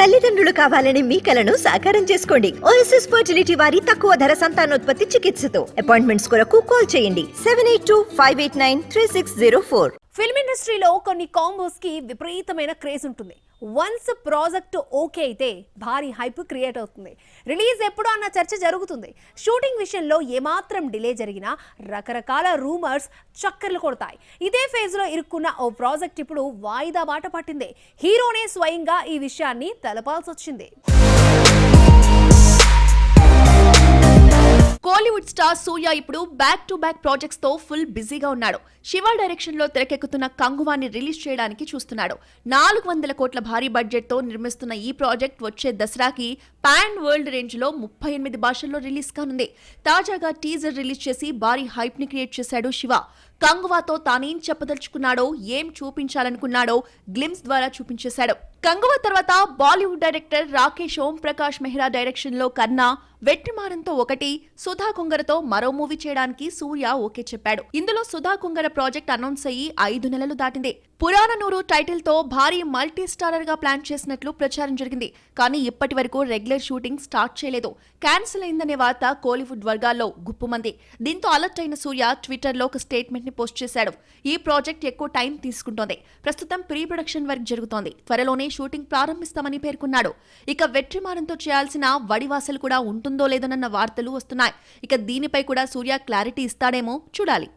తల్లిదండ్రులు కావాలని మీ కలను సాకారం చేసుకోండి. ఓఎస్ఎస్ ఫర్టిలిటీ వారి తక్కువ ధర సంతానోత్పత్తి చికిత్సతో అపాయింట్మెంట్స్ కొరకు కాల్ చేయండి 7825893604. ఫిల్మ్ ఇండస్ట్రీలో కొన్ని కాంబోస్ కి విపరీతమైన క్రేజ్ ఉంటుంది. వన్స్ ప్రాజెక్ట్ ఓకే అయితే భారీ హైప్ క్రియేట్ అవుతుంది. రిలీజ్ ఎప్పుడు అన్న చర్చ జరుగుతుంది. షూటింగ్ విషయంలో ఏమాత్రం డిలే జరిగినా రకరకాల రూమర్స్ చక్కర్లు కొడతాయి. ఇదే ఫేజ్ లో ఇరుక్కున్న ఓ ప్రాజెక్ట్ ఇప్పుడు వాయిదా బాట పట్టింది. హీరోనే స్వయంగా ఈ విషయాన్ని తెలపాల్సి వచ్చింది. కోలీవుడ్ స్టార్ సూర్య ఇప్పుడు బ్యాక్ టు బ్యాక్ ప్రాజెక్ట్స్ తో ఫుల్ బిజీగా ఉన్నాడు. శివ డైరెక్షన్ లో తెరకెక్కుతున్న కంగువాని రిలీజ్ చేయడానికి చూస్తున్నాడు. 400 కోట్ల భారీ బడ్జెట్ తో నిర్మిస్తున్న ఈ ప్రాజెక్ట్ వచ్చే దసరాకి పాన్ వరల్డ్ రేంజ్ లో 38 భాషల్లో రిలీజ్ కానుంది. తాజాగా టీజర్ రిలీజ్ చేసి భారీ హైప్ ని క్రియేట్ చేశాడు శివ. కంగువాతో తానేం చెప్పదలుచుకున్నాడో, ఏం చూపించాలనుకున్నాడో గ్లిమ్స్ ద్వారా చూపించేశాడు. కంగువా తర్వాత బాలీవుడ్ డైరెక్టర్ రాకేష్ ఓం ప్రకాష్ మెహ్రా డైరెక్షన్ లో కన్నా, వెట్రిమారంతో ఒకటి, సుధా కుంగరతో మరో మూవీ చేయడానికి సూర్య ఓకే చెప్పాడు. ఇందులో సుధా కుంగర ప్రాజెక్ట్ అనౌన్స్ అయ్యి 5 నెలలు దాటింది. పురాణనూరు టైటిల్ తో భారీ మల్టీ స్టారర్ గా ప్లాన్ చేసినట్లు ప్రచారం జరిగింది. కానీ ఇప్పటి వరకు రెగ్యులర్ షూటింగ్ స్టార్ట్ చేయలేదు. క్యాన్సిల్ అయిందనే వార్త కోలీవుడ్ వర్గాల్లో గుప్పుమంది. దీంతో అలర్ట్ అయిన సూర్య ట్విట్టర్ లో ఒక స్టేట్మెంట్ ని పోస్ట్ చేశాడు. ఈ ప్రాజెక్ట్ ఎక్కువ టైం తీసుకుంటోంది. ప్రస్తుతం ప్రీ ప్రొడక్షన్ వర్క్ జరుగుతోంది. త్వరలోనే షూటింగ్ ప్రారంభిస్తామని పేర్కొన్నాడు. ఇక వెట్రిమారంతో చేయాల్సిన వడివాసలు కూడా ఉంటుందో లేదోనన్న వార్తలు వస్తున్నాయి. ఇక దీనిపై కూడా సూర్య క్లారిటీ ఇస్తాడేమో చూడాలి.